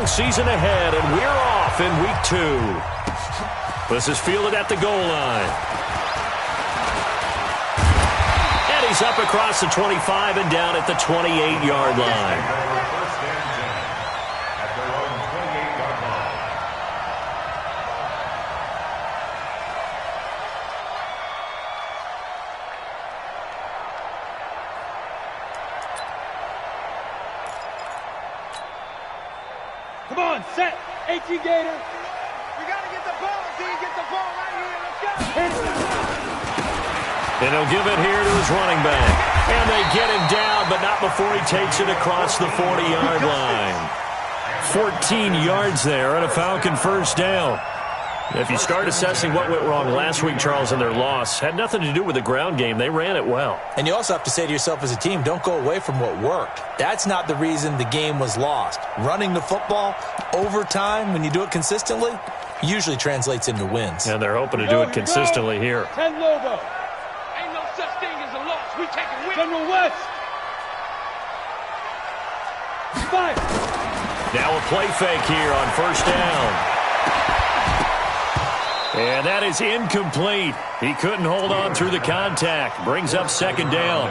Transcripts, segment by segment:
long season ahead, and we're off in week 2. This is fielded at the goal line. And he's up across the 25 and down at the 28-yard line. Come on, set. AT Gator. We got to get the ball. D, get the ball right here. Let's go. And he'll give it here to his running back. And they get him down, but not before he takes it across the 40-yard line. 14 yards there and a Falcon first down. If you start assessing what went wrong last week, Charles, in their loss, had nothing to do with the ground game. They ran it well. And you also have to say to yourself as a team, don't go away from what worked. That's not the reason the game was lost. Running the football over time, when you do it consistently, usually translates into wins. And they're hoping to do it consistently here. 10 Lobo. Ain't no such thing as a loss. We take a win. General West. 5. Now a play fake here on first down. And that is incomplete. He couldn't hold on through the contact. Brings up second down.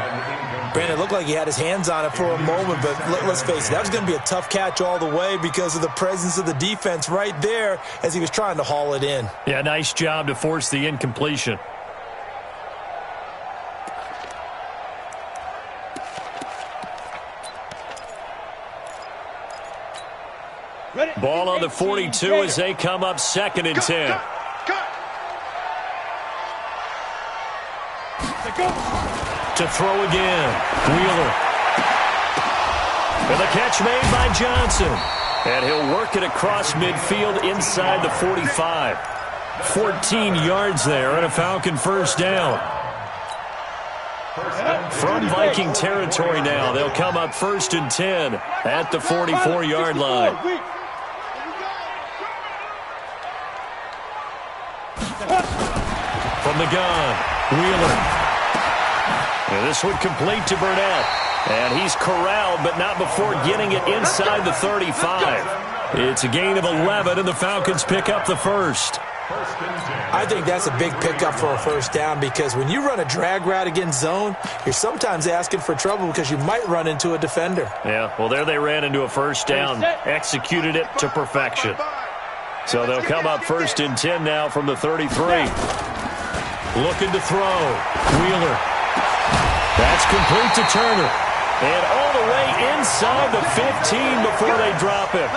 Brandon, it looked like he had his hands on it for a moment, but let's face it, that was going to be a tough catch all the way because of the presence of the defense right there as he was trying to haul it in. Yeah, nice job to force the incompletion. Ball on the 42 as they come up second and 10. To throw again. Wheeler. And the catch made by Johnson. And he'll work it across midfield inside the 45. 14 yards there and a Falcon first down. From Viking territory now, they'll come up first and 10 at the 44-yard line. From the gun, Wheeler. And this one complete to Burnett. And he's corralled, but not before getting it inside the 35. It's a gain of 11, and the Falcons pick up the first. I think that's a big pickup for a first down because when you run a drag route against zone, you're sometimes asking for trouble because you might run into a defender. Yeah, well, there they ran into a first down, executed it to perfection. So they'll come up first and 10 now from the 33. Looking to throw. Wheeler. That's complete to Turner. And all the way inside the 15 before they drop him.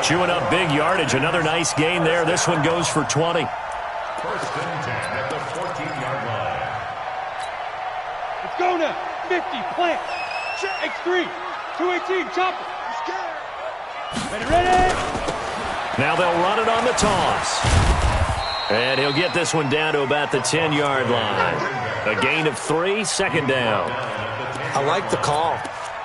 Chewing up big yardage. Another nice gain there. This one goes for 20. First and 10 at the 14-yard line. Let's go now. 50, plant. X3. 218, chopper. Ready. Now they'll run it on the toss. And he'll get this one down to about the 10-yard line. A gain of 3, second down. I like the call.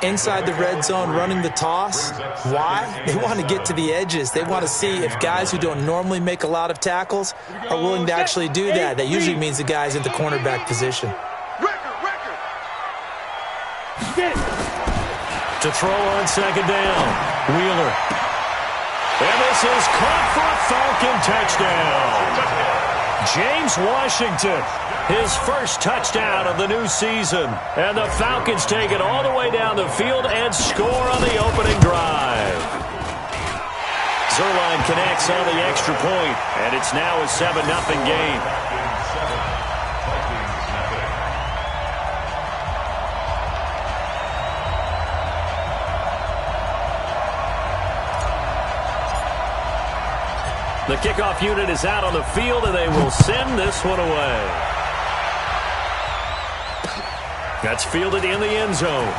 Inside the red zone, running the toss. Why? They want to get to the edges. They want to see if guys who don't normally make a lot of tackles are willing to actually do that. That usually means the guy's in the cornerback position. To throw on second down. Wheeler. And this is caught for a Falcon touchdown. James Washington, his first touchdown of the new season. And the Falcons take it all the way down the field and score on the opening drive. Zerline connects on the extra point, and it's now a 7-0 game. The kickoff unit is out on the field, and they will send this one away. That's fielded in the end zone.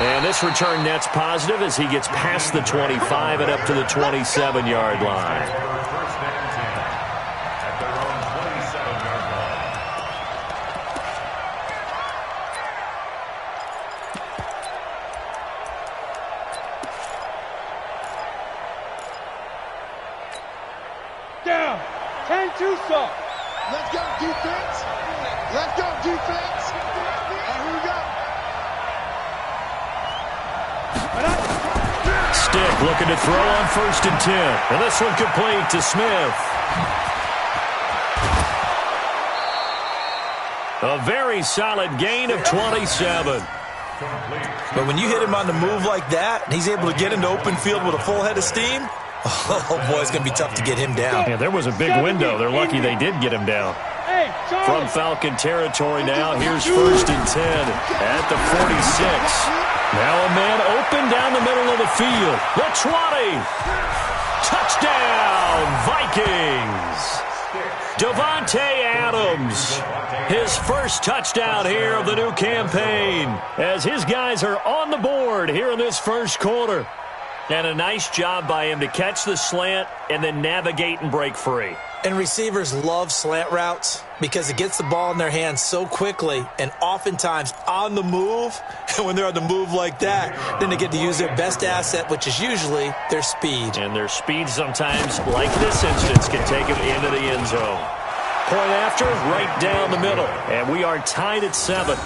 And this return net's positive as he gets past the 25 and up to the 27-yard line. Down. 10-2 stop. Let's go, defense. Let's go, defense. And here we go. stick, looking to throw on 1st and 10. And this one complete to Smith. A very solid gain of 27. But when you hit him on the move like that, and he's able to get into open field with a full head of steam, oh, boy, it's going to be tough to get him down. Yeah, there was a big window. They're lucky they did get him down. From Falcon territory now, here's 1st and 10 at the 46. Now a man open down the middle of the field. The 20. Touchdown, Vikings. Davante Adams, his first touchdown here of the new campaign, as his guys are on the board here in this first quarter. And a nice job by him to catch the slant and then navigate and break free. And receivers love slant routes because it gets the ball in their hands so quickly and oftentimes on the move. And when they're on the move like that, then they get to use their best asset, which is usually their speed. And their speed sometimes, like this instance, can take them into the end zone. Point after, right down the middle. And we are tied at 7.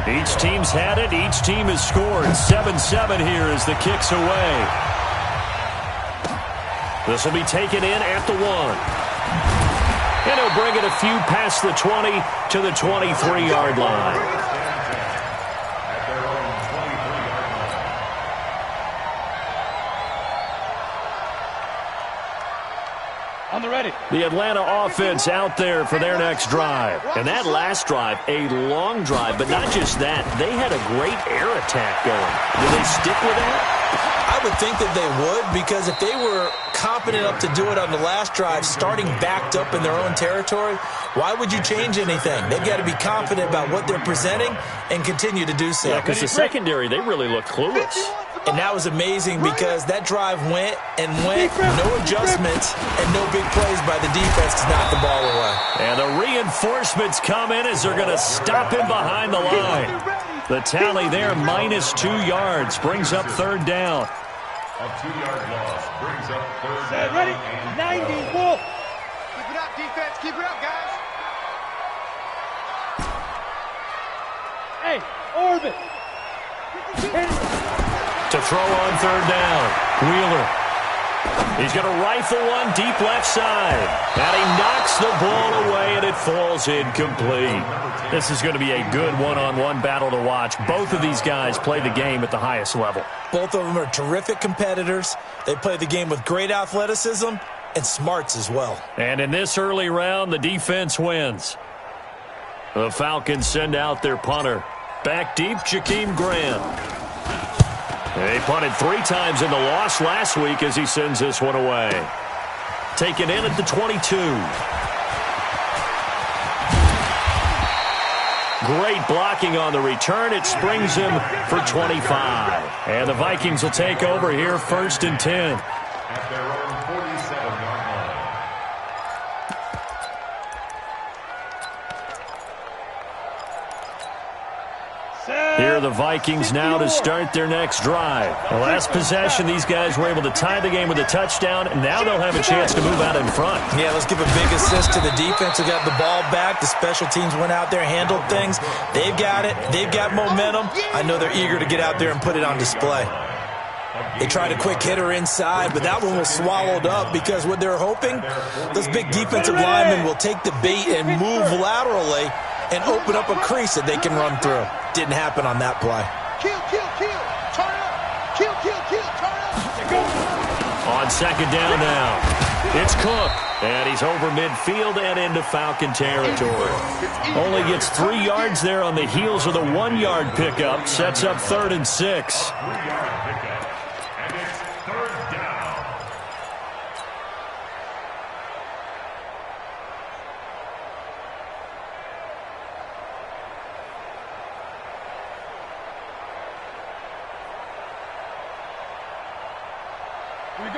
Each team's had it. Each team has scored. 7-7 here as the kick's away. This will be taken in at the 1. And he'll bring it a few past the 20 to the 23-yard line. On the ready. The Atlanta offense out there for their next drive. And that last drive, a long drive, but not just that. They had a great air attack going. Do they stick with that? I would think that they would, because if they were competent enough to do it on the last drive, starting backed up in their own territory, why would you change anything? They've got to be confident about what they're presenting and continue to do so. Yeah, because the secondary, they really look clueless. And that was amazing because that drive went, no adjustments, and no big plays by the defense to knock the ball away. And the reinforcements come in as they're going to stop him behind the line. The tally there, -2 yards, brings up 3rd down. A 2-yard loss brings up 3rd down. Ready? 90, Wolf. Keep it up, defense. Keep it up, guys. Hey, Orbit. To throw on 3rd down. Wheeler. He's going to rifle one deep left side. And he knocks the ball away, and it falls incomplete. This is going to be a good one-on-one battle to watch. Both of these guys play the game at the highest level. Both of them are terrific competitors. They play the game with great athleticism and smarts as well. And in this early round, the defense wins. The Falcons send out their punter. Back deep, Jakeem Graham. They punted 3 times in the loss last week as he sends this one away. Taken in at the 22. Great blocking on the return. It springs him for 25. And the Vikings will take over here 1st and 10. At their own 47-yard line. Here are the Vikings now to start their next drive. The last possession, these guys were able to tie the game with a touchdown, and now they'll have a chance to move out in front. Yeah, let's give a big assist to the defense who got the ball back. The special teams went out there, handled things. They've got it. They've got momentum. I know they're eager to get out there and put it on display. They tried a quick hitter inside, but that one was swallowed up because what they're hoping, those big defensive linemen will take the bait and move laterally and open up a crease that they can run through. Didn't happen on that play. Kill, kill, kill. Turn up. Kill, kill, kill. Turn up. On 2nd down now, it's Cook. And he's over midfield and into Falcon territory. Only gets 3 yards there on the heels of the 1-yard pickup. Sets up 3rd and 6.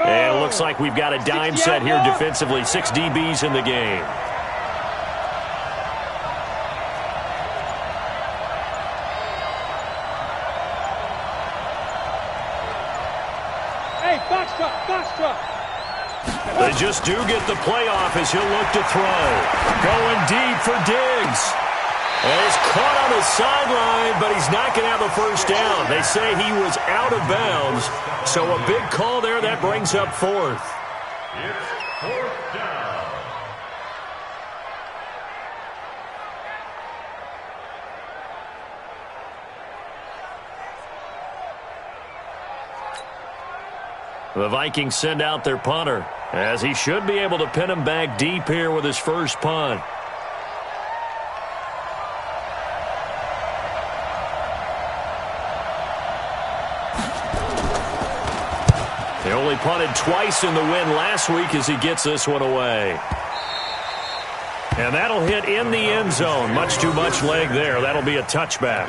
And it looks like we've got a dime set here defensively. 6 DBs in the game. Hey, box truck, box truck. They just do get the playoff as he'll look to throw. Going deep for Diggs. And he's caught on the sideline, but he's not going to have a first down. They say he was out of bounds. So a big call there. That brings up fourth. It's fourth down. The Vikings send out their punter, as he should be able to pin him back deep here with his first punt. He only punted twice in the win last week as he gets this one away. And that'll hit in the end zone. Much too much leg there. That'll be a touchback.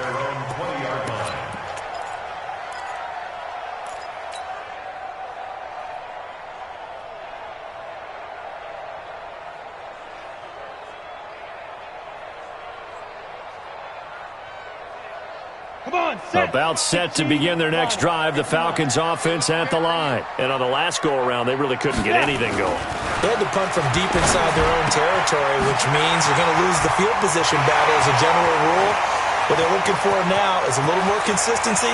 About set to begin their next drive, the Falcons offense at the line. And on the last go-around, they really couldn't get anything going. They had to punt from deep inside their own territory, which means you're going to lose the field position battle as a general rule. What they're looking for now is a little more consistency.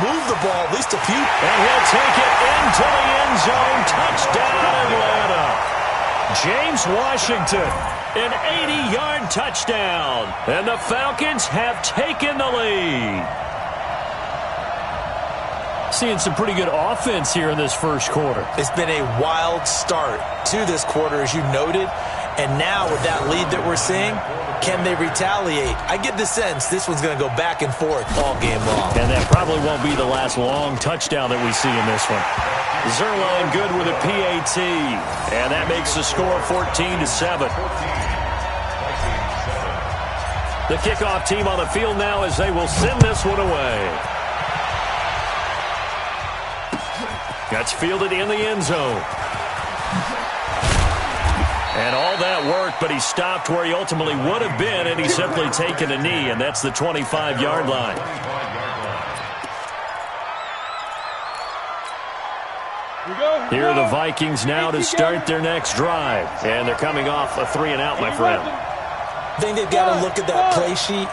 Move the ball at least a few. And he'll take it into the end zone. Touchdown, Atlanta. James Washington, an 80-yard touchdown. And the Falcons have taken the lead. Seeing some pretty good offense here in this first quarter. It's been a wild start to this quarter, as you noted. And now with that lead that we're seeing, can they retaliate? I get the sense this one's going to go back and forth all game long. And that probably won't be the last long touchdown that we see in this one. Zerline good with a PAT. And that makes the score 14-7. The kickoff team on the field now as they will send this one away. That's fielded in the end zone. And all that work, but he stopped where he ultimately would have been, and he's simply taken a knee, and that's the 25-yard line. Here are the Vikings now to start their next drive. And they're coming off a 3-and-out, my friend. I think they've got to look at that play sheet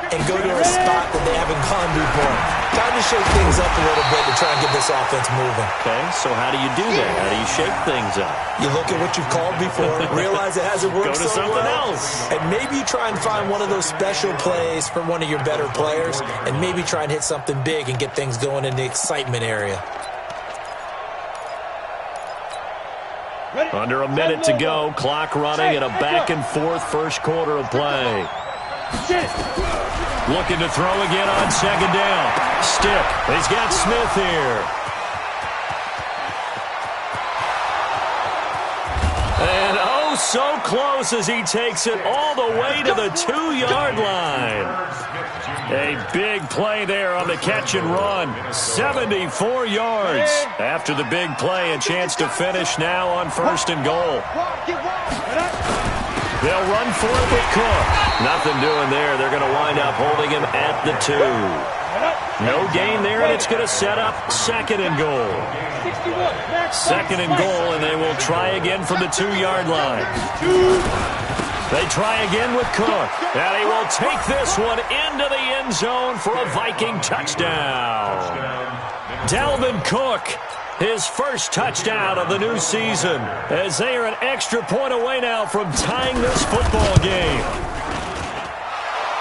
and go to a spot that they haven't gone before. Time to shake things up a little bit to try and get this offense moving. Okay, so how do you do that? How do you shake things up? You look at what you've called before, realize it hasn't worked so well. Go to something else. And maybe you try and find one of those special plays from one of your better players, and maybe try and hit something big and get things going in the excitement area. Under a minute to go, clock running, and a back-and-forth first quarter of play. Looking to throw again on second down. Stick. He's got Smith here. And oh, so close as he takes it all the way to the 2-yard line. A big play there on the catch and run. 74 yards. After the big play, a chance to finish now on first and goal. They'll run for it with Cook. Nothing doing there. They're going to wind up holding him at the 2. No gain there, and it's going to set up second and goal. Second and goal, and they will try again from the 2-yard line. They try again with Cook. And he will take this one into the end zone for a Viking touchdown. Dalvin Cook, his first touchdown of the new season, as they are an extra point away now from tying this football game.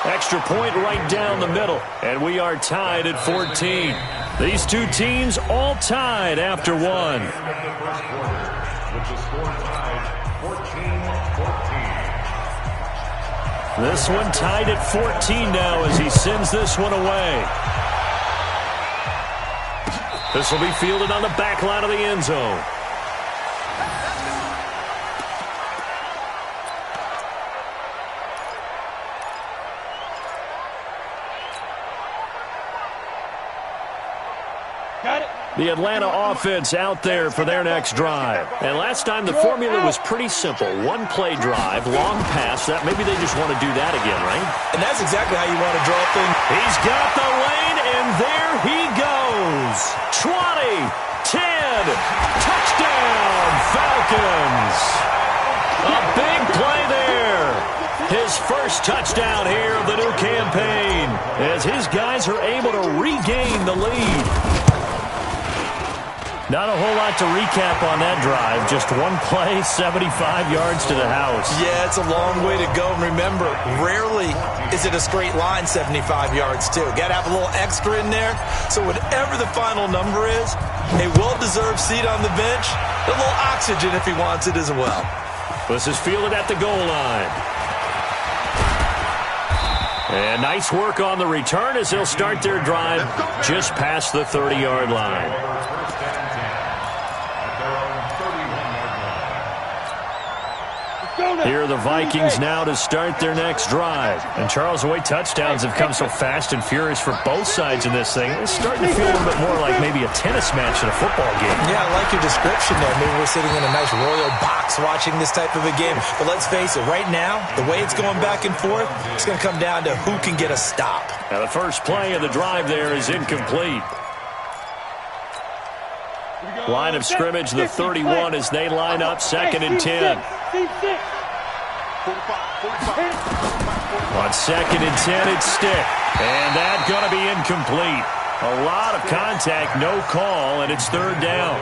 Extra point right down the middle, and we are tied at 14. These two teams all tied after one. This one tied at 14 now as he sends this one away. This will be fielded on the back line of the end zone. The Atlanta offense out there for their next drive. And last time the formula was pretty simple. One play drive, long pass. That maybe they just want to do that again, right? And that's exactly how you want to draw things. He's got the lane, and there he goes. 20, 10, touchdown, Falcons. A big play there. His first touchdown here of the new campaign as his guys are able to regain the lead. Not a whole lot to recap on that drive. Just one play, 75 yards to the house. Yeah, it's a long way to go. And remember, rarely is it a straight line 75 yards, too. Got to have a little extra in there. So whatever the final number is, a well-deserved seat on the bench, a little oxygen if he wants it as well. This is fielded at the goal line. And nice work on the return as they'll start their drive just past the 30-yard line. Here are the Vikings now to start their next drive. And Charles, the way touchdowns have come so fast and furious for both sides in this thing, it's starting to feel a little bit more like maybe a tennis match than a football game. Yeah, I like your description there. Maybe we're sitting in a nice royal box watching this type of a game. But let's face it, right now, the way it's going back and forth, it's going to come down to who can get a stop. Now the first play of the drive there is incomplete. Line of scrimmage, the 31 as they line up, 2nd and 10. On 2nd and 10, it's Stick. And that's going to be incomplete. A lot of contact, no call, and it's 3rd down.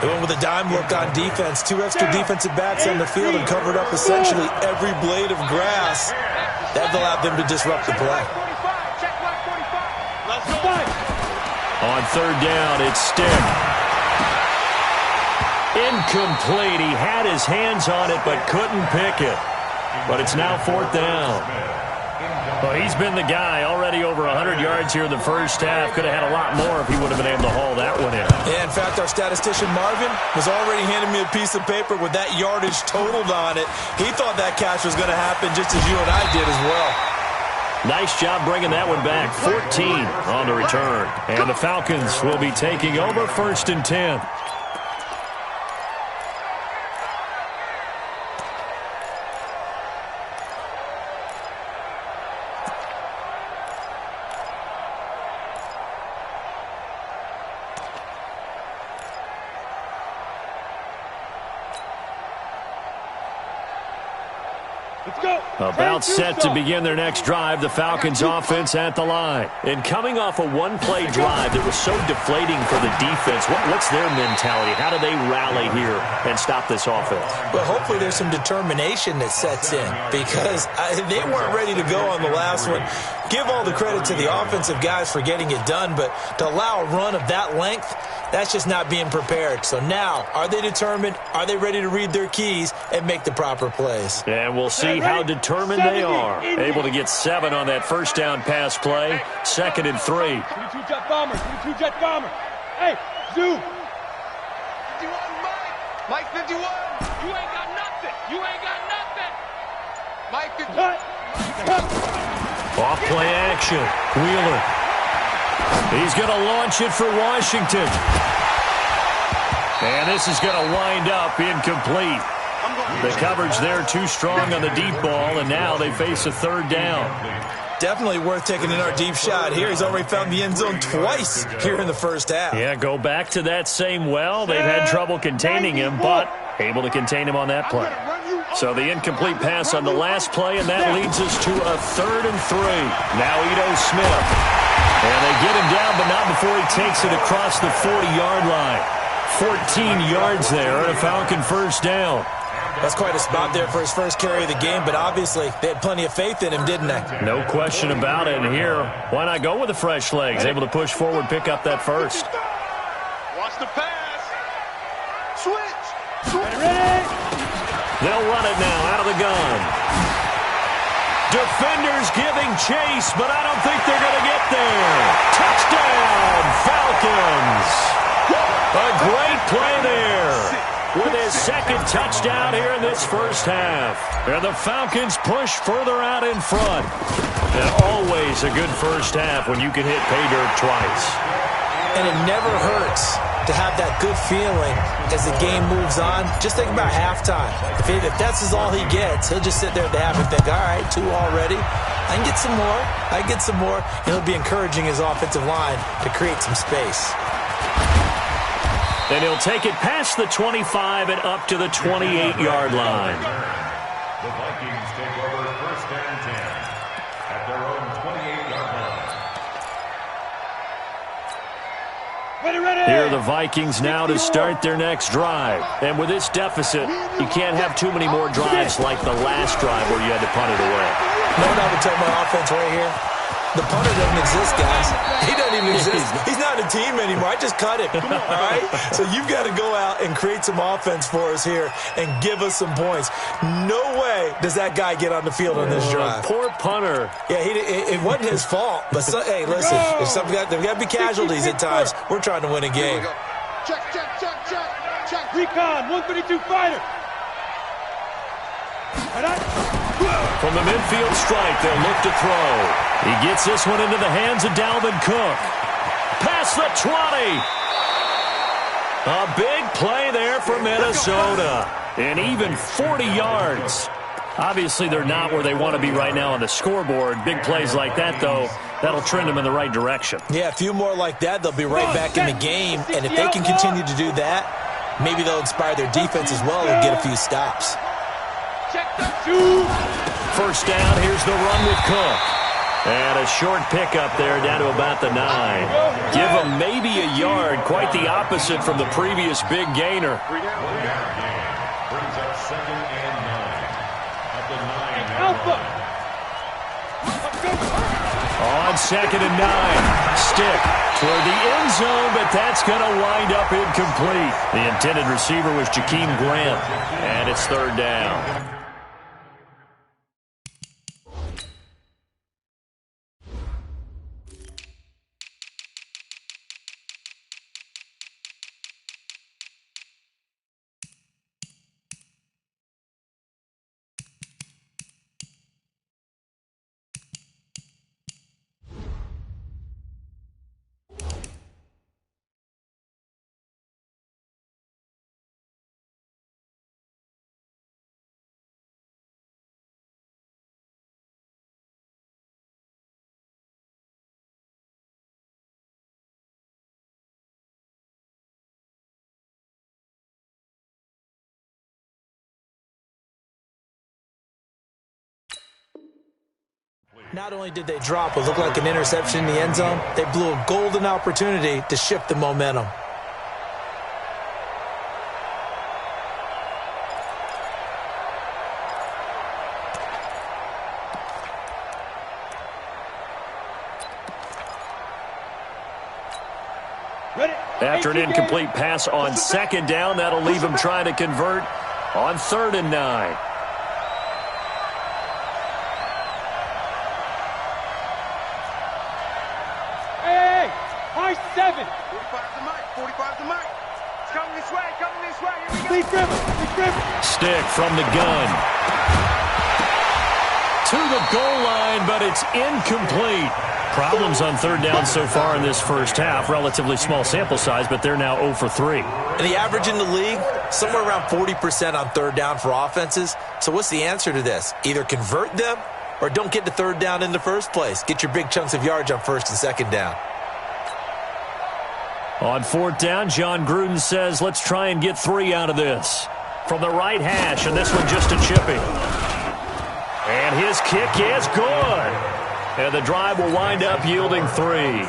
They went with a dime look on defense. 2 extra defensive backs on the field and covered up essentially every blade of grass. That allowed them to disrupt the play. On 3rd down, it's Stick. Incomplete. He had his hands on it but couldn't pick it. But it's now 4th down. Well, he's been the guy already over 100 yards here in the first half. Could have had a lot more if he would have been able to haul that one in. Yeah, in fact, our statistician Marvin was already handing me a piece of paper with that yardage totaled on it. He thought that catch was going to happen just as you and I did as well. Nice job bringing that one back. 14 on the return. And the Falcons will be taking over 1st and 10. About set to begin their next drive, the Falcons offense at the line. And coming off a one-play drive that was so deflating for the defense, what's their mentality? How do they rally here and stop this offense? Well, hopefully there's some determination that sets in because they weren't ready to go on the last one. Give all the credit to the offensive guys for getting it done, but to allow a run of that length, that's just not being prepared. So now, are they determined? Are they ready to read their keys and make the proper plays? And we'll see how determined they are. Able to get 7 on that first down pass play. 2nd and 3. 22 jet bombers. 22 jet bombers. Hey, Zoo. 51, Mike. Mike 51. You ain't got nothing. You ain't got nothing. Mike 51. Off play action. Wheeler. He's going to launch it for Washington. And this is going to wind up incomplete. The coverage there too strong on the deep ball, and now they face a 3rd down. Definitely worth taking in our deep shot here. He's already found the end zone twice here in the first half. Yeah, go back to that same well. They've had trouble containing him, but able to contain him on that play. So the incomplete pass on the last play, and that leads us to a 3rd and 3. Now Ito Smith. And they get him down, but not before he takes it across the 40-yard line. 14 yards there and a Falcon first down. That's quite a spot there for his first carry of the game, but obviously they had plenty of faith in him, didn't they? No question about it. And here, why not go with the fresh legs? Able to push forward, pick up that first. Watch the pass. Switch. Ready? They'll run it now out of the gun. Defenders giving chase, but I don't think they're going to get there. Touchdown, Falcons. A great play there with his 2nd touchdown here in this first half. And the Falcons push further out in front. And always a good first half when you can hit pay dirt twice. And it never hurts to have that good feeling as the game moves on. Just think about halftime. If that's all he gets, he'll just sit there at the half and think, all right, 2 already. I can get some more. I can get some more. And he'll be encouraging his offensive line to create some space. And he'll take it past the 25 and up to the 28-yard line. The Vikings take over 1st and 10 at their own 28-yard line. Ready. Here are the Vikings now to start their next drive. And with this deficit, you can't have too many more drives like the last drive where you had to punt it away. No, I would tell my offense right here. The punter doesn't exist, guys. He doesn't even exist. He's not a team anymore. I just cut him. All right? So you've got to go out and create some offense for us here and give us some points. No way does that guy get on the field on this drive. Poor punter. Yeah, it wasn't his fault. But, hey, listen, there's got to be casualties at times. We're trying to win a game. Check. Recon, 132 fighter. From the midfield stripe, they'll look to throw. He gets this one into the hands of Dalvin Cook. Past the 20. A big play there for Minnesota. And even 40 yards. Obviously, they're not where they want to be right now on the scoreboard. Big plays like that, though, that'll trend them in the right direction. Yeah, a few more like that, they'll be right back in the game. And if they can continue to do that, maybe they'll inspire their defense as well and get a few stops. First down, here's the run with Cook. And a short pickup there down to about the 9. Give him maybe a yard, quite the opposite from the previous big gainer. Brings up 2nd and 9 at the 9. Alpha. On 2nd and 9. Stick toward the end zone, but that's going to wind up incomplete. The intended receiver was Jakeem Grant, and it's 3rd down. Not only did they drop what looked like an interception in the end zone, they blew a golden opportunity to shift the momentum. After an incomplete pass on 2nd down, that'll leave him trying to convert on 3rd and 9. High 7. 45 to Mike. It's coming this way. Here we go. Lee Griffin. Stick from the gun. To the goal line, but it's incomplete. Problems on 3rd down so far in this first half. Relatively small sample size, but they're now 0 for 3. And the average in the league, somewhere around 40% on 3rd down for offenses. So what's the answer to this? Either convert them or don't get to 3rd down in the first place. Get your big chunks of yards on 1st and 2nd down. On 4th down, John Gruden says, let's try and get 3 out of this. From the right hash, and this one just a chipping. And his kick is good. And the drive will wind up yielding 3.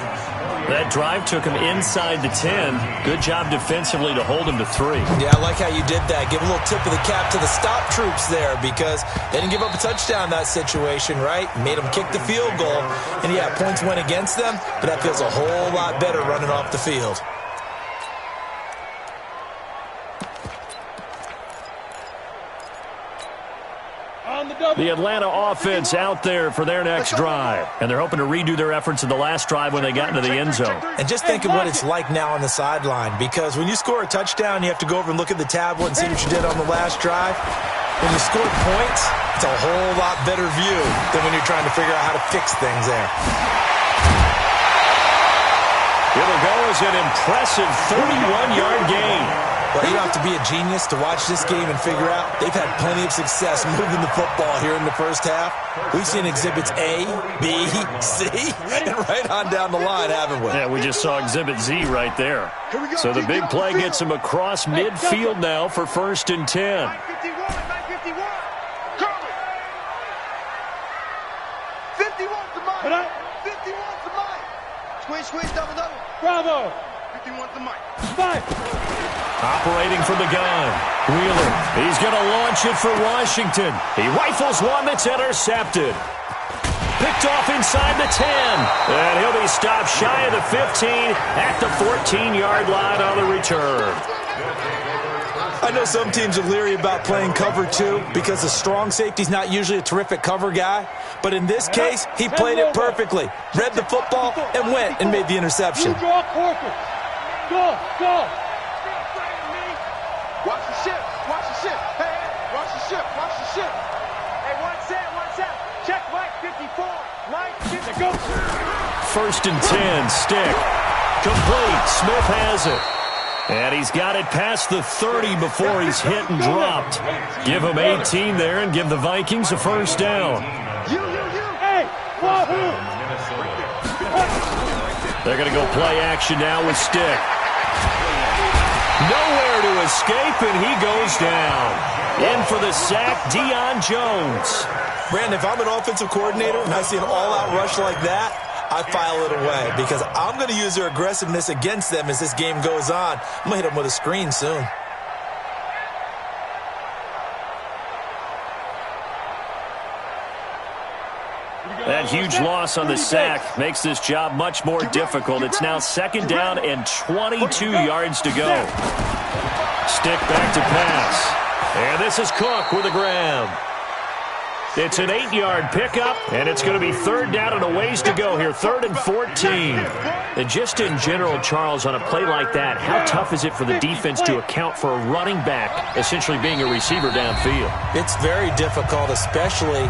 That drive took him inside the 10. Good job defensively to hold him to 3. Yeah, I like how you did that. Give a little tip of the cap to the stop troops there because they didn't give up a touchdown in that situation, right? Made them kick the field goal. And, yeah, points went against them, but that feels a whole lot better running off the field. The Atlanta offense out there for their next drive. And they're hoping to redo their efforts in the last drive when they got into the end zone. And just think of what it's like now on the sideline, because when you score a touchdown, you have to go over and look at the tablet and see what you did on the last drive. When you score points, it's a whole lot better view than when you're trying to figure out how to fix things there. It'll go as an impressive 31-yard gain. Well, you don't have to be a genius to watch this game and figure out they've had plenty of success moving the football here in the first half. We've seen exhibits A, B, C, and right on down the line, haven't we? Yeah, we just saw exhibit Z right there. So the big play gets him across midfield now for 1st and 10. 951. Curly. 51's the mic. 51's the mic. Squeeze, double. Bravo. 51's the mic. 5. Operating from the gun. Wheeler. He's going to launch it for Washington. He rifles one that's intercepted. Picked off inside the 10. And he'll be stopped shy of the 15 at the 14-yard line on the return. I know some teams are leery about playing cover 2 because the strong safety's not usually a terrific cover guy. But in this case, he played it perfectly. Read the football and went and made the interception. You draw corpus. Go. Watch the ship. Hey, watch the ship. Hey, one set. Check Mike 54. Mike 54. Go. 1st and 10, Stick. Complete. Smith has it. And he's got it past the 30 before he's hit and dropped. Give him 18 there and give the Vikings a 1st down. Hey, They're going to go play action now with Stick. Nowhere to escape, and he goes down. In for the sack, Deion Jones. Brandon, if I'm an offensive coordinator and I see an all-out rush like that, I file it away because I'm going to use their aggressiveness against them as this game goes on. I'm going to hit them with a screen soon. That huge loss on the sack makes this job much more difficult. It's now 2nd down and 22 yards to go. Stick back to pass. And this is Cook with a grab. It's an 8-yard pickup, and it's going to be 3rd down and a ways to go here, 3rd and 14. And just in general, Charles, on a play like that, how tough is it for the defense to account for a running back essentially being a receiver downfield? It's very difficult, especially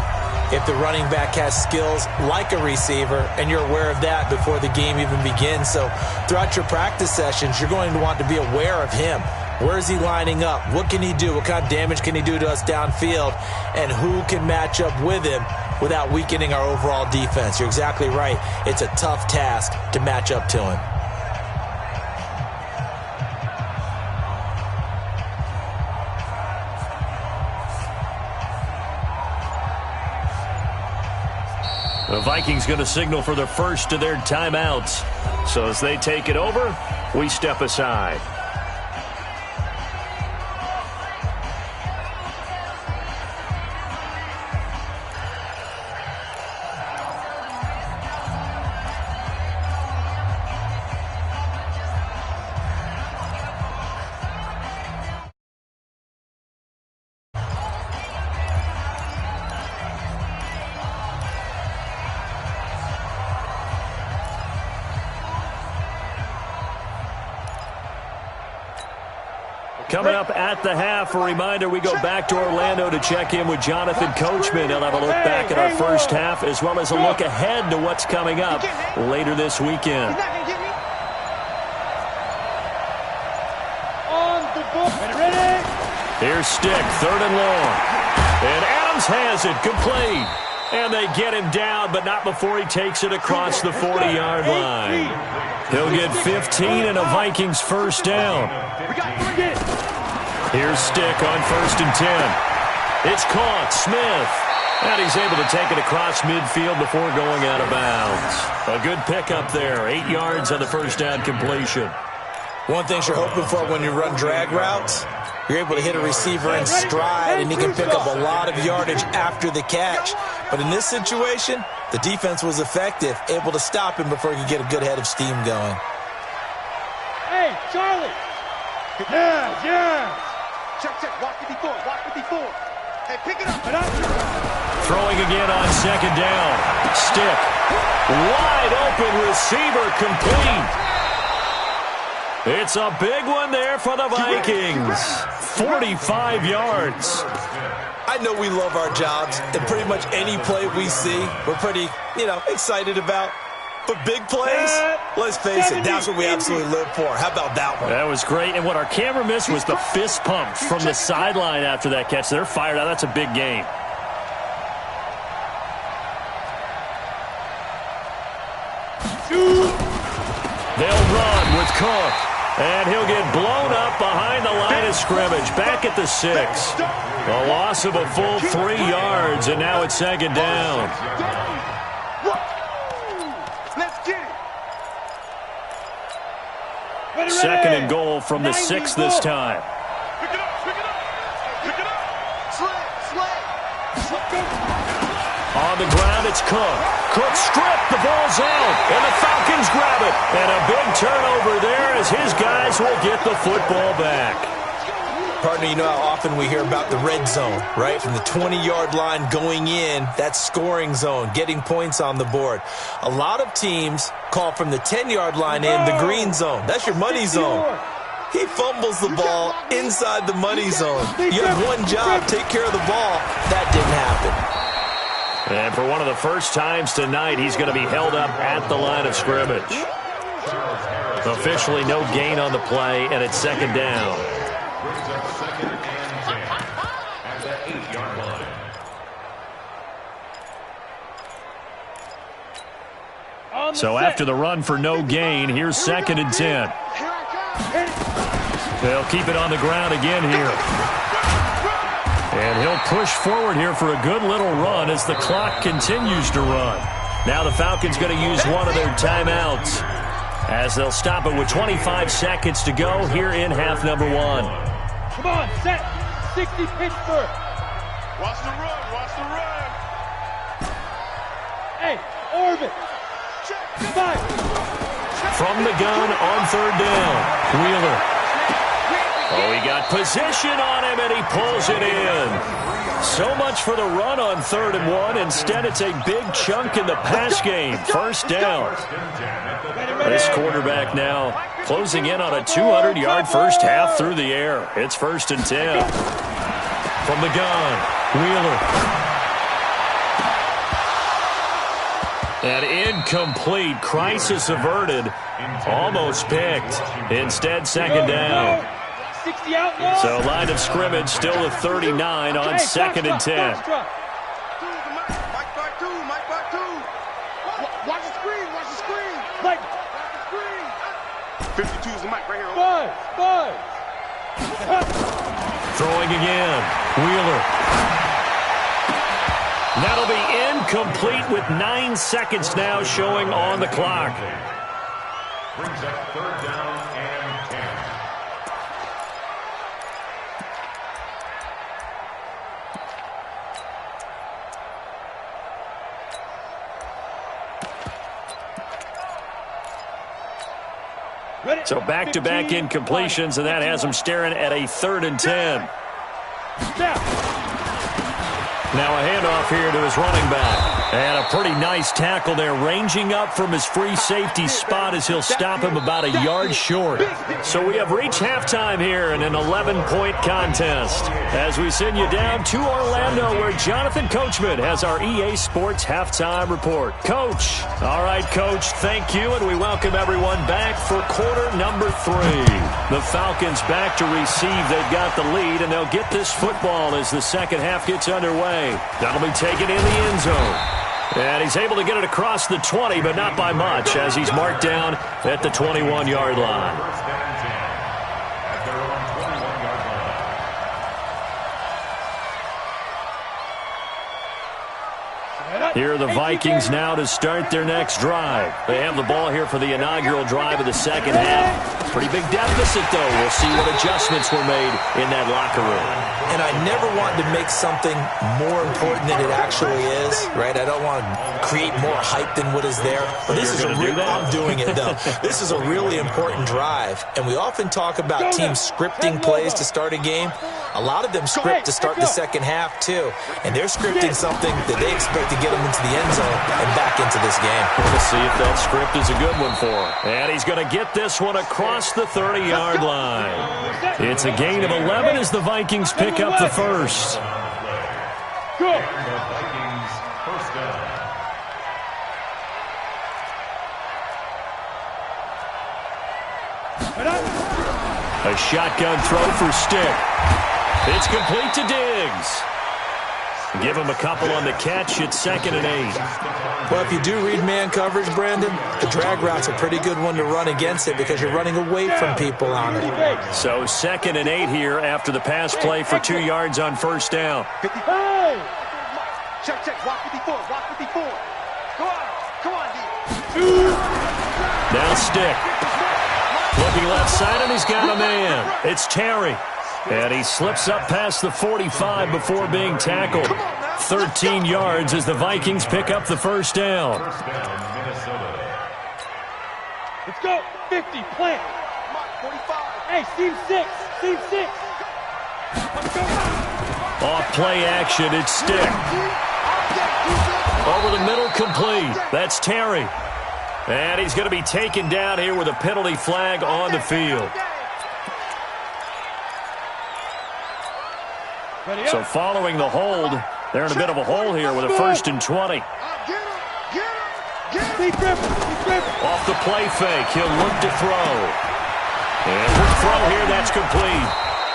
if the running back has skills like a receiver, and you're aware of that before the game even begins. So throughout your practice sessions, you're going to want to be aware of him. Where is he lining up? What can he do? What kind of damage can he do to us downfield? And who can match up with him without weakening our overall defense? You're exactly right. It's a tough task to match up to him. The Vikings going to signal for the first of their timeouts. So as they take it over, we step aside. Coming up at the half, a reminder, we go back to Orlando to check in with Jonathan Coachman. He'll have a look back at our first half as well as a look ahead to what's coming up later this weekend. On the book. Ready? Here's Stick, 3rd and long. And Adams has it, complete. And they get him down, but not before he takes it across the 40-yard line. He'll get 15 and a Vikings 1st down. Here's Stick on 1st and 10. It's caught, Smith. And he's able to take it across midfield before going out of bounds. A good pickup there, 8 yards on the 1st down completion. One thing you're hoping for when you run drag routes, you're able to hit a receiver in stride, and he can pick up a lot of yardage after the catch. But in this situation, the defense was effective, able to stop him before he could get a good head of steam going. Hey, Charlie. Yeah. Check. Watch 54. Hey, pick it up. Throwing again on 2nd down. Stick. Wide open receiver, complete. It's a big one there for the Vikings. 45 yards. I know we love our jobs, and pretty much any play we see, we're pretty, excited about. But big plays, let's face it, that's what we absolutely live for. How about that one? That was great. And what our camera missed was the fist pump from the sideline after that catch. They're fired out. That's a big game. They'll run with Cook. And he'll get blown up behind the line of scrimmage. Back at the 6. A loss of a full 3 yards, and now it's second down. Second and goal from the 6 this time. Pick it up, pick it up, pick it up. Sled. On the ground, it's Cook. Cook stripped. The ball's out. And the Falcons grab it. And a big turnover there as his guys will get the football back. Partner, you know how often we hear about the red zone, right? From the 20-yard line going in, that scoring zone, getting points on the board. A lot of teams call from the 10-yard line in the green zone. That's your money zone. He fumbles the ball inside the money zone. You have one job, take care of the ball. That didn't happen. And for one of the first times tonight, he's going to be held up at the line of scrimmage. Officially no gain on the play, and it's second down. So after the run for no gain, here's second and 10. They'll keep it on the ground again here. And he'll push forward here for a good little run as the clock continues to run. Now the Falcons going to use one of their timeouts as they'll stop it with 25 seconds to go here in half number 1. Come on, set. 60 Pittsburgh. Watch the run, watch the run. Hey, orbit. Five. From the gun on third down, Wheeler. Oh, he got position on him, and he pulls it in. So much for the run on 3rd and 1. Instead, it's a big chunk in the pass game. First down. This quarterback now closing in on a 200-yard first half through the air. It's 1st and 10. From the gun, Wheeler. And incomplete. Crisis averted. Almost picked. Instead, second down. So line of scrimmage still a 39 on 2nd and 10. Mike back two. Watch the screen, watch the screen. Mike. 52 is the mic right here. Five. Throwing again. Wheeler. That'll be incomplete with 9 seconds now showing on the clock. Brings up 3rd down and 10. So back-to-back incompletions, and that has them staring at a 3rd and 10. Now a handoff here to his running back. And a pretty nice tackle there, ranging up from his free safety spot as he'll stop him about a yard short. So we have reached halftime here in an 11-point contest as we send you down to Orlando where Jonathan Coachman has our EA Sports halftime report. Coach. All right, Coach, thank you, and we welcome everyone back for quarter number 3. The Falcons back to receive. They've got the lead, and they'll get this football as the second half gets underway. That'll be taken in the end zone. And he's able to get it across the 20, but not by much, as he's marked down at the 21-yard line. Here are the Vikings now to start their next drive. They have the ball here for the inaugural drive of the second half. Pretty big deficit, though. We'll see what adjustments were made in that locker room. And I never want to make something more important than it actually is, right? I don't want to create more hype than what is there. But this is I'm doing it, though. This is a really important drive. And we often talk about teams scripting plays to start a game. A lot of them script to start the second half, too. And they're scripting something that they expect to get them into the end zone and back into this game. We'll see if that script is a good one for him. And he's going to get this one across the 30-yard line. It's a gain of 11 as the Vikings pick up the first. A shotgun throw for Stick. It's complete to Diggs. Give him a couple on the catch. It's 2nd and 8. Well, if you do read man coverage, Brandon, the drag route's a pretty good one to run against it because you're running away from people on it. So 2nd and 8 here after the pass play for 2 yards on first down. Check, walk 54, walk 54. Go on, come on, D. Now Stick. Looking left side, and he's got a man. It's Terry. And he slips up past the 45 before being tackled. 13 yards as the Vikings pick up the first down. Let's go. 50, plant. 45. Hey, seam 6. Seam 6. Let's go. Off play action, it's Stick. Over the middle, complete. That's Terry. And he's going to be taken down here with a penalty flag on the field. So following the hold, they're in a bit of a hole here with a 1st and 20. Off the play fake, he'll look to throw. And we'll throw here, that's complete.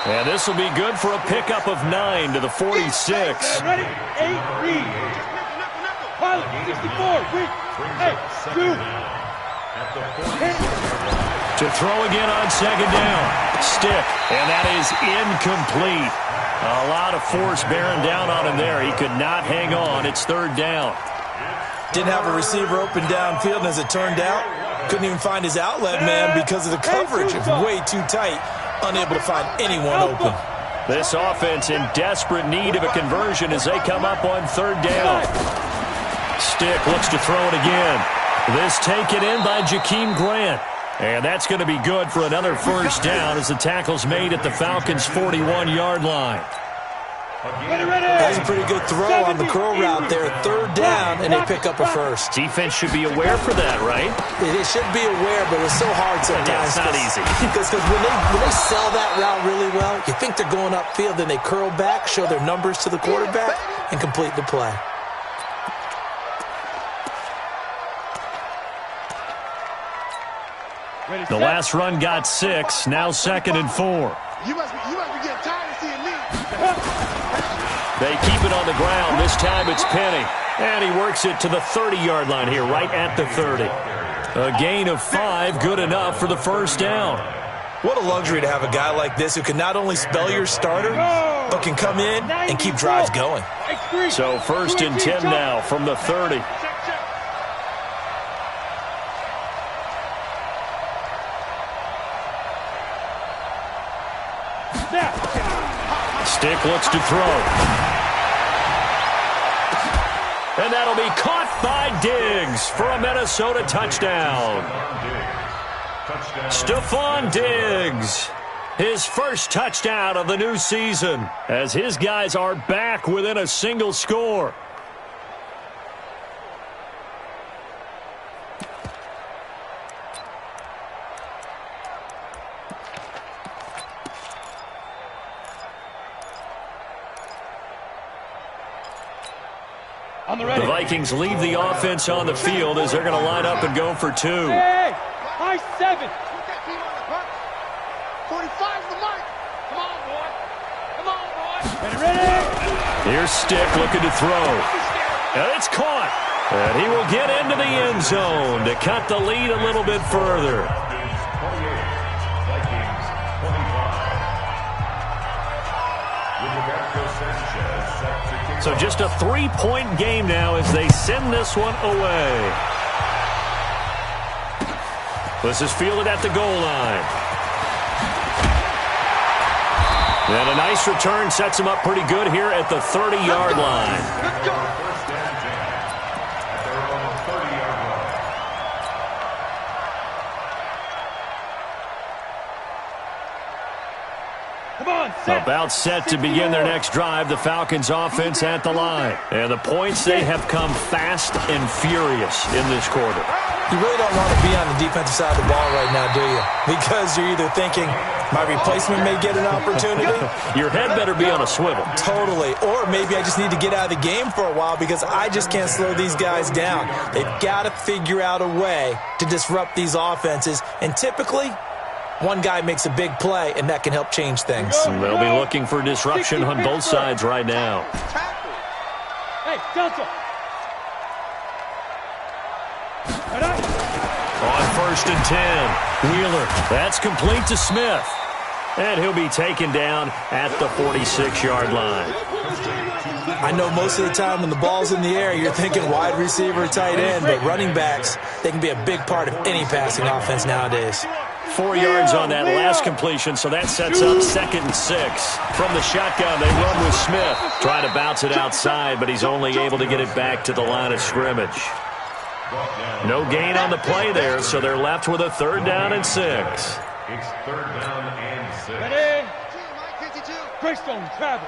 And this will be good for a pickup of 9 to the 46. Ready? 8, read. Pilot, 64, read. Hey, 2. To throw again on 2nd down. Stick, and that is incomplete. A lot of force bearing down on him there. He could not hang on. It's 3rd down. Didn't have a receiver open downfield, and as it turned out, couldn't even find his outlet man because of the coverage. It was way too tight, unable to find anyone open. This offense in desperate need of a conversion as they come up on 3rd down. Stick looks to throw it again. This taken in by Jakeem Grant. And that's going to be good for another first down as the tackle's made at the Falcons' 41-yard line. That's a pretty good throw on the curl route there. 3rd down, and they pick up a first. Defense should be aware for that, right? They should be aware, but it's so hard sometimes. Yeah, it's not easy. Because when they sell that route really well, you think they're going upfield, then they curl back, show their numbers to the quarterback, and complete the play. The last run got 6, now 2nd and 4. You must be getting tired of seeing me. They keep it on the ground. This time it's Penny. And he works it to the 30-yard line here, right at the 30. A gain of 5, good enough for the first down. What a luxury to have a guy like this who can not only spell your starter, but can come in and keep drives going. So 1st and 10 now from the 30. Stick looks to throw. And that'll be caught by Diggs for a Minnesota touchdown. Stephon Diggs, his first touchdown of the new season, as his guys are back within a single score. The Vikings leave the offense on the field as they're going to line up and go for 2. Hey, high 7. 45's the mark. Come on, boy. Come on, boy. Ready? Here's Stick looking to throw. And it's caught. And he will get into the end zone to cut the lead a little bit further. So just a 3-point game now as they send this one away. This is fielded at the goal line. And a nice return sets him up pretty good here at the 30-yard line. Let's go. About set to begin their next drive, the Falcons offense at the line. And the points, they have come fast and furious in this quarter. You really don't want to be on the defensive side of the ball right now, do you? Because you're either thinking, my replacement may get an opportunity. Your head better be on a swivel. Totally. Or maybe I just need to get out of the game for a while because I just can't slow these guys down. They've got to figure out a way to disrupt these offenses. And typically, One guy makes a big play, and that can help change things. They'll be looking for disruption on both sides right now. Hey, Delta. On 1st and 10, Wheeler. That's complete to Smith. And he'll be taken down at the 46-yard line. I know most of the time when the ball's in the air, you're thinking wide receiver, tight end, but running backs, they can be a big part of any passing offense nowadays. 4 yards on that last completion, so that sets up 2nd and 6. From the shotgun, they run with Smith. Try to bounce it outside, but he's only able to get it back to the line of scrimmage. No gain on the play there, so they're left with a 3rd down and 6. It's 3rd down and 6. Ready? Mike 52. Greystone, travel.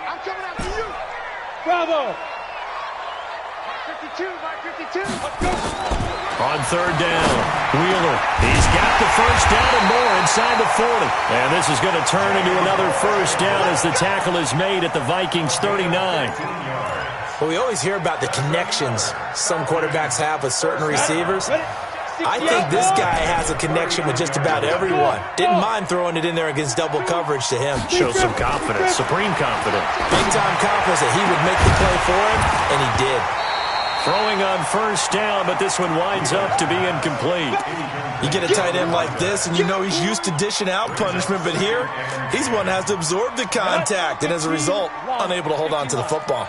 I'm coming after you. Bravo. Mike 52, Mike 52. Let's go. On 3rd down, Wheeler. He's got the 1st down and more inside the 40. And this is going to turn into another 1st down as the tackle is made at the Vikings 39. Well, we always hear about the connections some quarterbacks have with certain receivers. I think this guy has a connection with just about everyone. Didn't mind throwing it in there against double coverage to him. Shows some confidence, supreme confidence. Big-time confidence that he would make the play for him, and he did. Throwing on 1st down, but this one winds up to be incomplete. You get a tight end like this, and you know he's used to dishing out punishment, but here, he's one that has to absorb the contact, and as a result, unable to hold on to the football.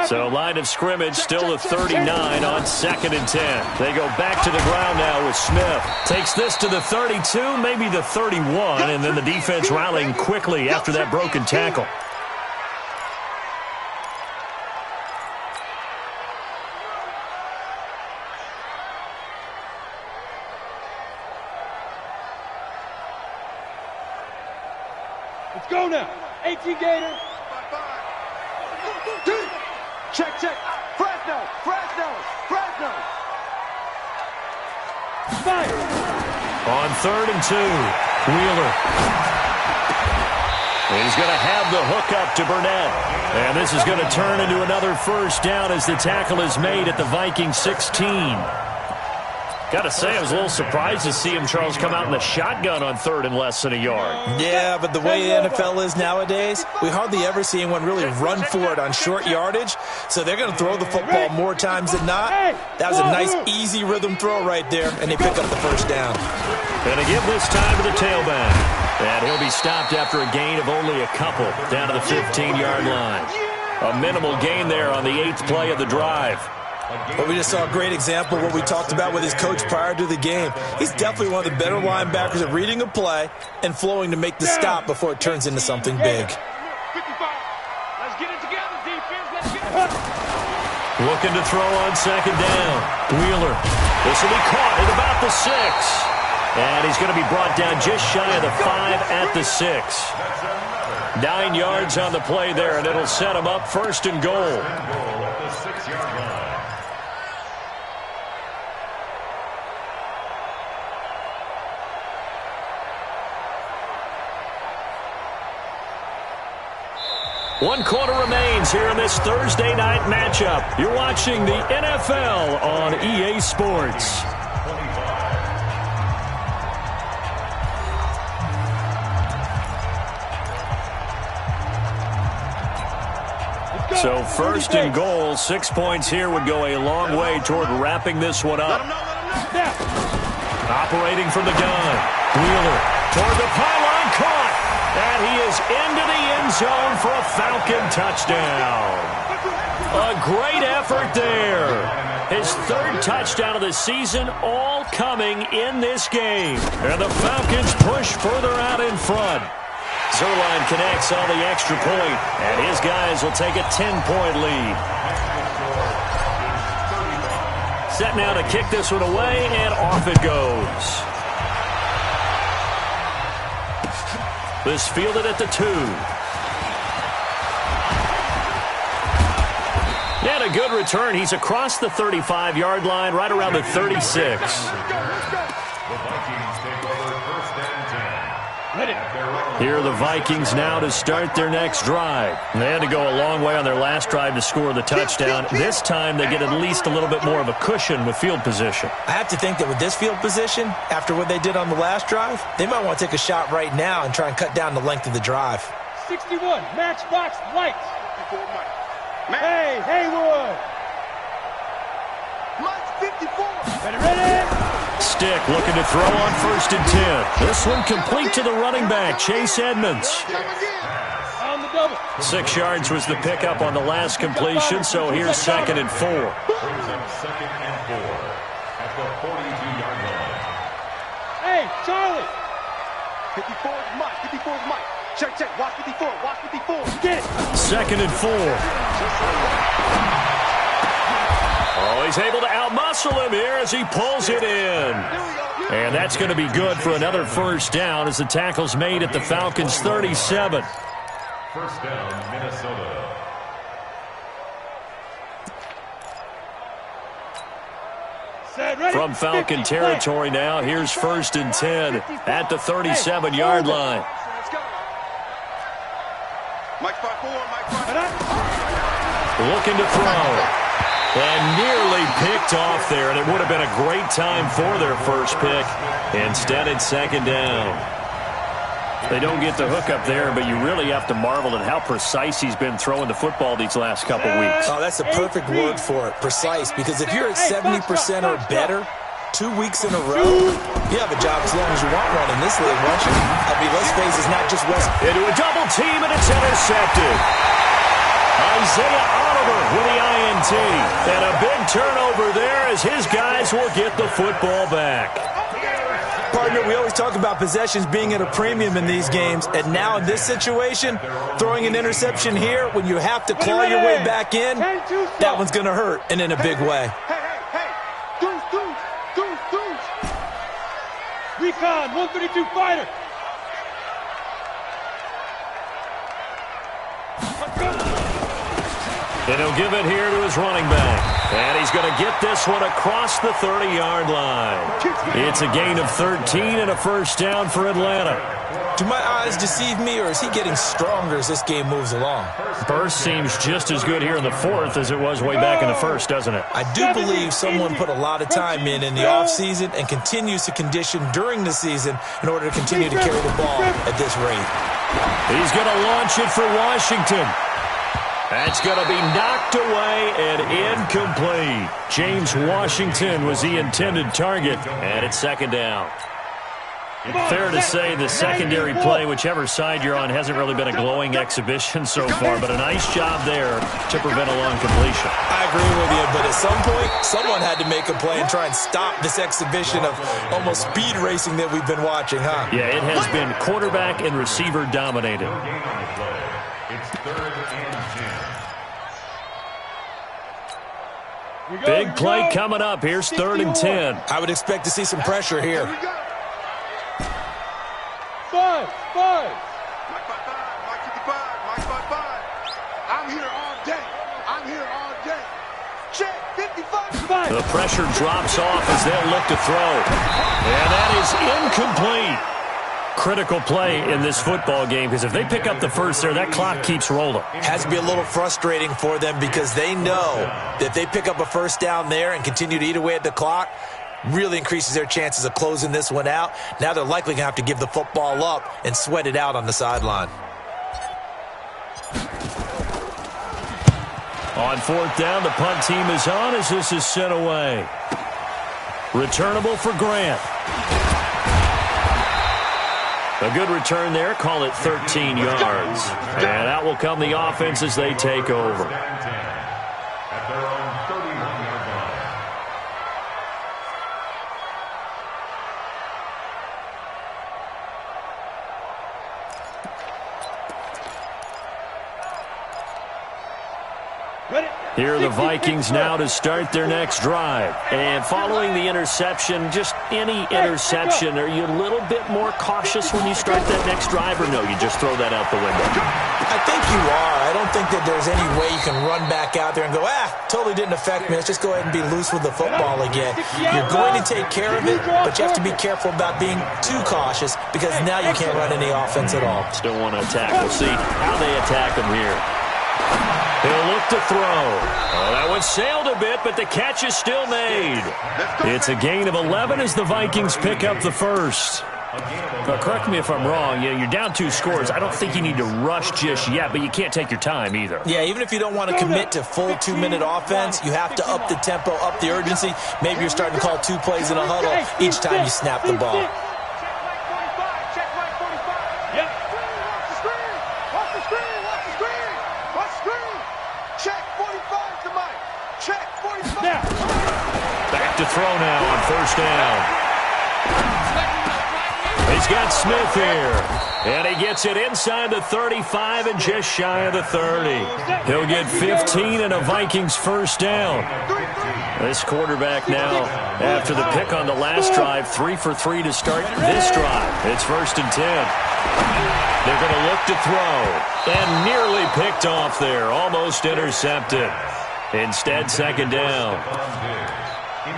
So line of scrimmage still the 39 on 2nd and 10. They go back to the ground now with Smith. Takes this to the 32, maybe the 31, and then the defense rallying quickly after that broken tackle. Let's go now. 18 Gator. Check, check. Fresno, Fresno, Fresno. Fire. On 3rd and 2, Wheeler. He's going to have the hook up to Burnett. And this is going to turn into another 1st down as the tackle is made at the Vikings 16. Got to say, I was a little surprised to see him, Charles, come out in the shotgun on 3rd and less than a yard. Yeah, but the way the NFL is nowadays, we hardly ever see anyone really run for it on short yardage, so they're going to throw the football more times than not. That was a nice, easy rhythm throw right there, and they pick up the 1st down. Going to give this time to the tailback. And he'll be stopped after a gain of only a couple, down to the 15-yard line. A minimal gain there on the 8th play of the drive. But we just saw a great example of what we talked about with his coach prior to the game. He's definitely one of the better linebackers at reading a play and flowing to make the stop before it turns into something big. 55. Let's get it together, defense. Let's get it. Looking to throw on 2nd down. Wheeler. This will be caught at about the 6. And he's going to be brought down just shy of the 5 at the 6. 9 yards on the play there, and it'll set him up 1st and goal. At the 6-yard line. One quarter remains here in this Thursday night matchup. You're watching the NFL on EA Sports. So 1st and goal, 6 points here would go a long way toward wrapping this one up. Operating from the gun, Wheeler toward the pylon, caught, and he is into the end zone for a Falcon touchdown. A great effort there. His 3rd touchdown of the season, all coming in this game. And the Falcons push further out in front. Zerline connects on the extra point, and his guys will take a 10-point lead. Set now to kick this one away, and off it goes. This fielded at the 2. And a good return. He's across the 35-yard line, right around the 36. The Vikings take over 1st and 10. Here are the Vikings now to start their next drive. They had to go a long way on their last drive to score the touchdown. This time they get at least a little bit more of a cushion with field position. I have to think that with this field position, after what they did on the last drive, they might want to take a shot right now and try and cut down the length of the drive. 61, Matchbox Lights. 54, Mike. Hey, Haywood. Mike's 54. Ready? Stick looking to throw on 1st and 10. This one complete to the running back, Chase Edmonds. On the double. 6 yards was the pickup on the last completion, so here's 2nd and 4. Brings up 2nd and 4 at the 42-yard line. Hey, Charlie. 54 is Mike. 54 is Mike. Check. Watch 54. Watch 54. Get it. 2nd and 4. Oh, he's able to outmuscle him here as he pulls it in. And that's going to be good for another 1st down as the tackle's made at the Falcons' 37. 1st down, Minnesota. Set, ready. From Falcon 50, territory now, here's 1st and 10 at the 37-yard line. Let's go. Mike's 5-4. Mike's 5-4. Looking to throw. And nearly picked off there, and it would have been a great time for their first pick. Instead, it's 2nd down. They don't get the hook up there, but you really have to marvel at how precise he's been throwing the football these last couple weeks. Oh, that's a perfect word for it, precise, because if you're at 70% or better 2 weeks in a row, you have a job as long as you want one in this league, won't you? I mean, let's face it, it's not just West. Into a double team, and it's intercepted. Isaiah Oliver with the INT. And a big turnover there as his guys will get the football back. Partner, we always talk about possessions being at a premium in these games, and now in this situation, throwing an interception here when you have to claw your way back in, that one's going to hurt, and in a big way. Hey. Deuce. Recon, 132 fighter. And he'll give it here to his running back. And he's going to get this one across the 30-yard line. It's a gain of 13 and a 1st down for Atlanta. Do my eyes deceive me, or is he getting stronger as this game moves along? Burst seems just as good here in the 4th as it was way back in the 1st, doesn't it? I do believe someone put a lot of time in the offseason and continues to condition during the season in order to continue to carry the ball at this rate. He's going to launch it for Washington. That's going to be knocked away and incomplete. James Washington was the intended target, and it's 2nd down. Fair to say the secondary play, whichever side you're on, hasn't really been a glowing exhibition so far, but a nice job there to prevent a long completion. I agree with you, but at some point, someone had to make a play and try and stop this exhibition of almost speed racing that we've been watching, huh? Yeah, it has been quarterback and receiver dominated. It's 3rd and 10. Big play coming up. Here's 3rd and 10. I would expect to see some pressure here. Here we go. 5. Mike 55. Mike 55. I'm here all day. Check. 55. The pressure drops off as they'll look to throw. And that is incomplete. Critical play in this football game, because if they pick up the 1st there, that clock keeps rolling. Has to be a little frustrating for them because they know that if they pick up a 1st down there and continue to eat away at the clock, really increases their chances of closing this one out. Now they're likely going to have to give the football up and sweat it out on the sideline. On 4th down, the punt team is on as this is sent away. Returnable for Grant. A good return there. Call it 13 yards. And out will come the offense as they take over. At their own 31-yard line. Ready. Here are the Vikings now to start their next drive. And following the interception, just any interception, are you a little bit more cautious when you start that next drive, or no, you just throw that out the window? I think you are. I don't think that there's any way you can run back out there and go, totally didn't affect me. Let's just go ahead and be loose with the football again. You're going to take care of it, but you have to be careful about being too cautious because now you can't run any offense at all. Still want to attack. We'll see how they attack him here. He'll look to throw. Oh, that one sailed a bit, but the catch is still made. It's a gain of 11 as the Vikings pick up the first. Now, correct me if I'm wrong. You're down 2 scores. I don't think you need to rush just yet, but you can't take your time either. Yeah, even if you don't want to commit to full 2-minute offense, you have to up the tempo, up the urgency. Maybe you're starting to call 2 plays in a huddle each time you snap the ball. Back to throw now on first down. He's got Smith here. And he gets it inside the 35 and just shy of the 30. He'll get 15 and a Vikings first down. This quarterback now, after the pick on the last drive, 3 for 3 to start this drive. It's first and 10. They're going to look to throw. And nearly picked off there. Almost intercepted. Instead, second down.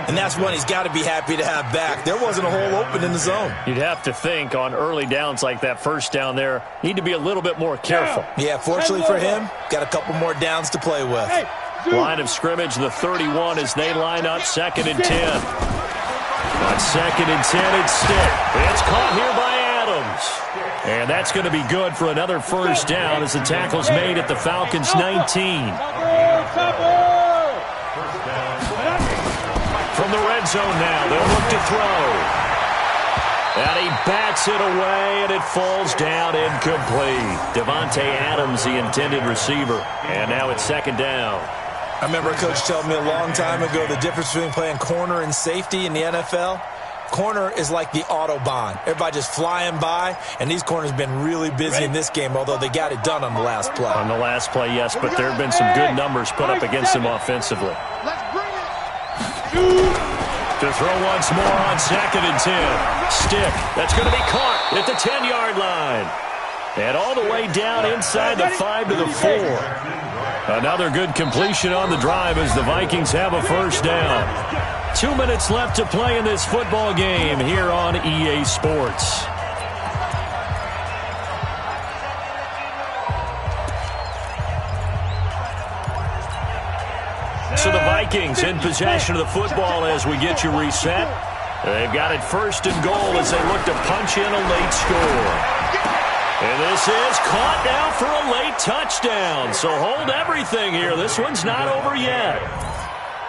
And that's one he's got to be happy to have back. There wasn't a hole open in the zone. You'd have to think on early downs like that first down there, need to be a little bit more careful. Yeah, fortunately for him, got a couple more downs to play with. Line of scrimmage, the 31 as they line up, second and 10. On second and 10, it's Stick. It's caught here by Adams. And that's going to be good for another first down as the tackle's made at the Falcons' 19. From the red zone now, they'll look to throw. And he bats it away, and it falls down incomplete. Devontae Adams, the intended receiver. And now it's second down. I remember a coach telling me a long time ago the difference between playing corner and safety in the NFL. Corner is like the Autobahn. Everybody just flying by, and these corners have been really busy in this game, although they got it done on the last play. On the last play, yes, but there have been some good numbers put up against them offensively. To throw once more on second and 10. Stick. That's going to be caught at the 10-yard line. And all the way down inside the 5 to the 4. Another good completion on the drive as the Vikings have a first down. 2 minutes left to play in this football game here on EA Sports. So the Vikings in possession of the football as we get you reset. They've got it first and goal as they look to punch in a late score. And this is caught now for a late touchdown. So hold everything here. This one's not over yet.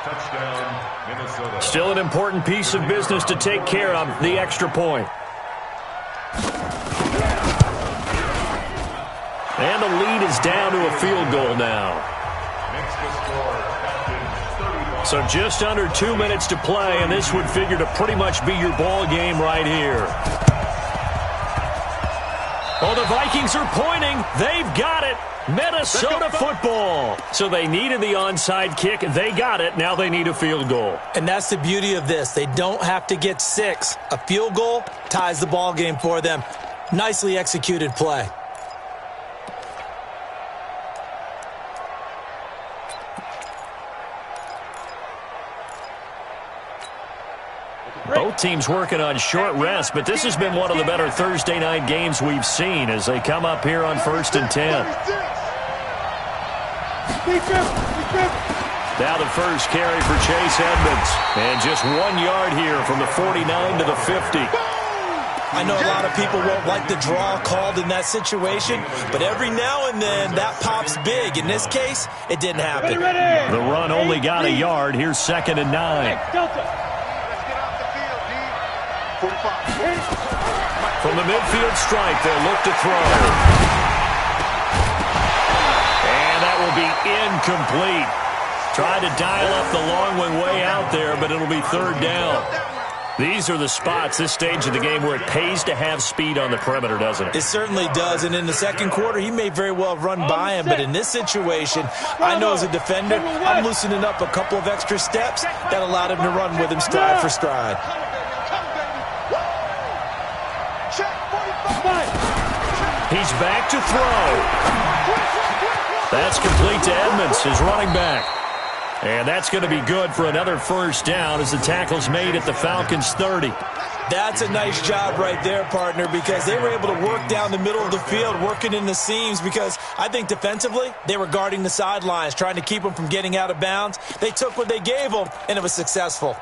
Touchdown, Minnesota. Still an important piece of business to take care of, the extra point. And the lead is down to a field goal now. Makes the score. So just under 2 minutes to play, and this would figure to pretty much be your ball game right here. Oh, the Vikings are pointing. They've got it. Minnesota football. So they needed the onside kick. They got it. Now they need a field goal. And that's the beauty of this. They don't have to get 6. A field goal ties the ball game for them. Nicely executed play. Both teams working on short rest, but this has been one of the better Thursday night games we've seen as they come up here on first and 10. Now the first carry for Chase Edmonds. And just 1 yard here from the 49 to the 50. I know a lot of people won't like the draw called in that situation, but every now and then that pops big. In this case, it didn't happen. The run only got a yard. Here's second and 9. From the midfield stripe, they'll look to throw. And that will be incomplete. Tried to dial up the long one way out there, but it'll be third down. These are the spots, this stage of the game, where it pays to have speed on the perimeter, doesn't it? It certainly does, and in the second quarter, he may very well run by him, but in this situation, I know as a defender, I'm loosening up a couple of extra steps that allowed him to run with him stride for stride. He's back to throw. That's complete to Edmonds, his running back. And that's going to be good for another first down as the tackle's made at the Falcons' 30. That's a nice job right there, partner, because they were able to work down the middle of the field, working in the seams, because I think defensively they were guarding the sidelines, trying to keep them from getting out of bounds. They took what they gave them, and it was successful.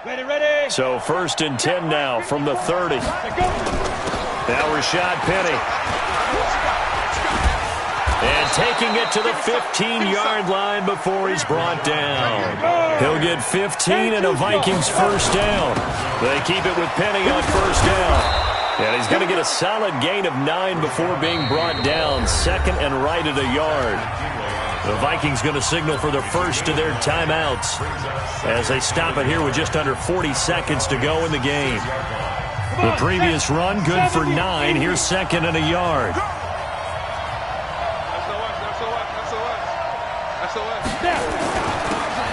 Ready. So 1st and 10 now from the 30. Now Rashad Penny. And taking it to the 15-yard line before he's brought down. He'll get 15 and a Vikings first down. They keep it with Penny on first down. And he's going to get a solid gain of 9 before being brought down. 2nd and right at a yard. The Vikings going to signal for the first of their timeouts as they stop it here with just under 40 seconds to go in the game. The previous run, good for 9. Here's 2nd and a yard.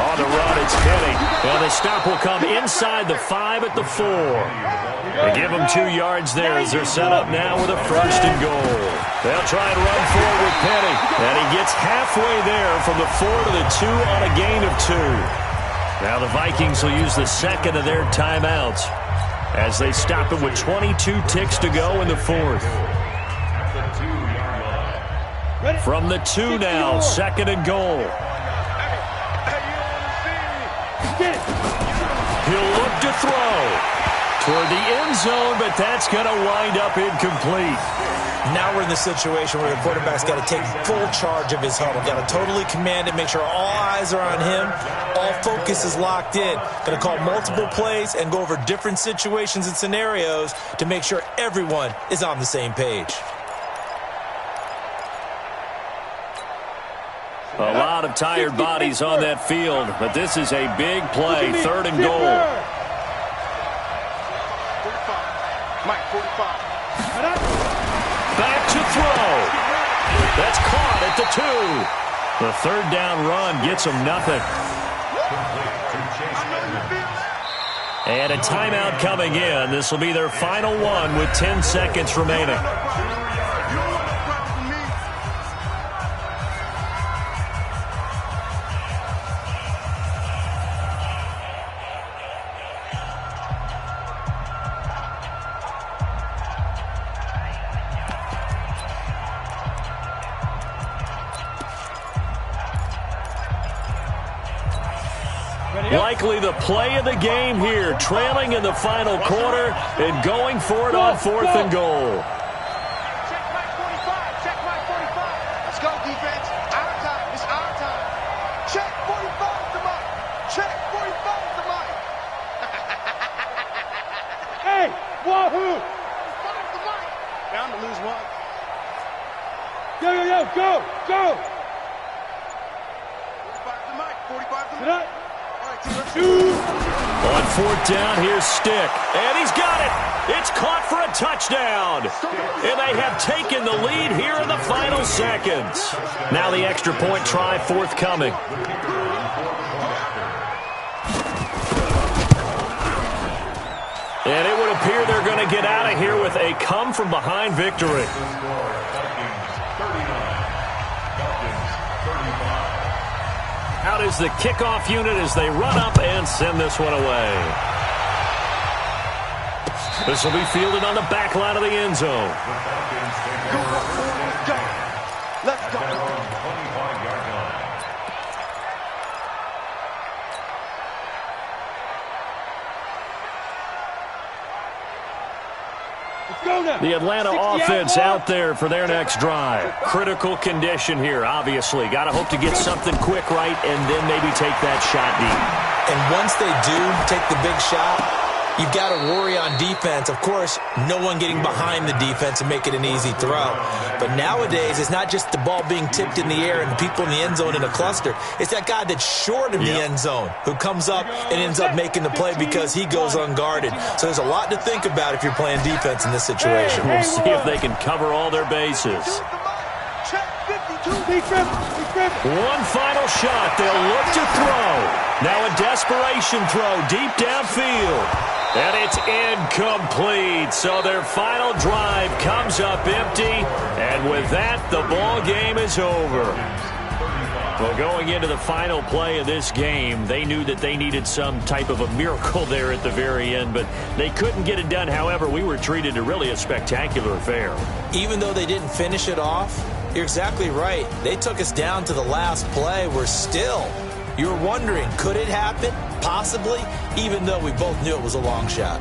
On the run, it's Penny. And the stop will come inside the 5 at the 4. They give them 2 yards there as they're set up now with a 1st and goal. They'll try and run forward with Penny. And he gets halfway there from the 4 to the 2 on a gain of 2. Now the Vikings will use the 2nd of their timeouts as they stop it with 22 ticks to go in the 4th. From the 2 now, 2nd and goal. He'll look to throw toward the end zone, but that's going to wind up incomplete. Now we're in the situation where the quarterback's got to take full charge of his huddle. Got to totally command it, make sure all eyes are on him. All focus is locked in. Going to call multiple plays and go over different situations and scenarios to make sure everyone is on the same page. A lot of tired bodies on that field, but this is a big play, 3rd and goal. 45. Mike, 45. Back to throw. That's caught at the 2. The 3rd down run gets them nothing. And a timeout coming in. This will be their final one with 10 seconds remaining. Likely the play of the game here, trailing in the final quarter and going for it on 4th and goal. Check Mike 45. Check Mike 45. Let's go, defense. Our time. It's our time. Check 45 to Mike. Check 45 to Mike. Hey, wahoo! 45 to Mike. Down to lose 1. Go! 45 to Mike. 45 to Sit Mike. up. On 4th down, here's Stick. And he's got it. It's caught for a touchdown. And they have taken the lead here in the final seconds. Now the extra point try forthcoming. And it would appear they're going to get out of here with a come-from-behind victory. Out is the kickoff unit as they run up and send this one away. This will be fielded on the back line of the end zone. Go. Let's go. The Atlanta offense out there for their next drive. Critical condition here, obviously. Got to hope to get something quick right and then maybe take that shot deep. And once they do take the big shot, You've got to worry on defense. Of course, no one getting behind the defense and making an easy throw. But nowadays, it's not just the ball being tipped in the air and the people in the end zone in a cluster. It's that guy that's short in the end zone who comes up and ends up making the play because he goes unguarded. So there's a lot to think about if you're playing defense in this situation. We'll see if they can cover all their bases. One final shot. They'll look to throw. Now a desperation throw deep downfield. And it's incomplete. So their final drive comes up empty. And with that, the ball game is over. Well, going into the final play of this game, they knew that they needed some type of a miracle there at the very end, but they couldn't get it done. However, we were treated to really a spectacular affair. Even though they didn't finish it off, you're exactly right. They took us down to the last play. We're still, you're wondering, could it happen? Possibly, even though we both knew it was a long shot.